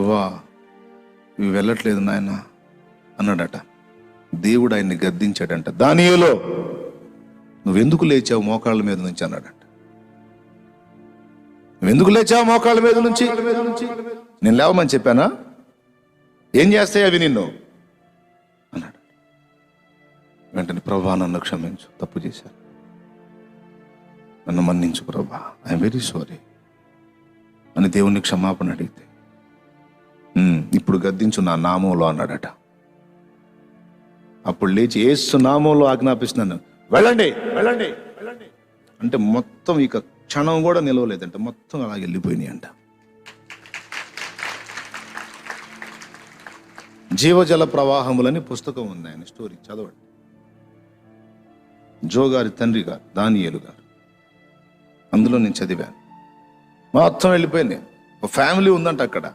ప్రవ్వా ఇవి వెళ్ళట్లేదు నాయన అన్నాడట. దేవుడు ఆయన్ని గద్దించాడంట. దానియేలో నువ్వెందుకు లేచావు మోకాళ్ళ మీద నుంచి అన్నాడట. నువ్వెందుకు లేచావు మోకాళ్ళ మీద నుంచి? నేను లేవమని చెప్పానా? ఏం చేస్తాయి అవి నిన్ను అన్నాడు. వెంటనే ప్రభా నన్ను క్షమించు, తప్పు చేశాను, నన్ను మన్నించు ప్రభా, ఐఎమ్ వెరీ సారీ అని దేవుణ్ణి క్షమాపణ అడిగితే, ఇప్పుడు గద్దించు నా నామంలో అన్నాడట. అప్పుడు లేచి యేసు నామంలో ఆజ్ఞాపిస్తున్నాను, వెళ్ళండి వెళ్ళండి వెళ్ళండి అంటే మొత్తం ఇక క్షణం కూడా నిలవలేదంట, మొత్తం అలా వెళ్ళిపోయినాయి అంట. జీవజల ప్రవాహములని పుస్తకం ఉంది, ఆయన స్టోరీ చదవండి. జో గారి తండ్రి గారు దానియేలు గారు, అందులో నేను చదివాను. మొత్తం వెళ్ళిపోయింది. ఒక ఫ్యామిలీ ఉందంట అక్కడ.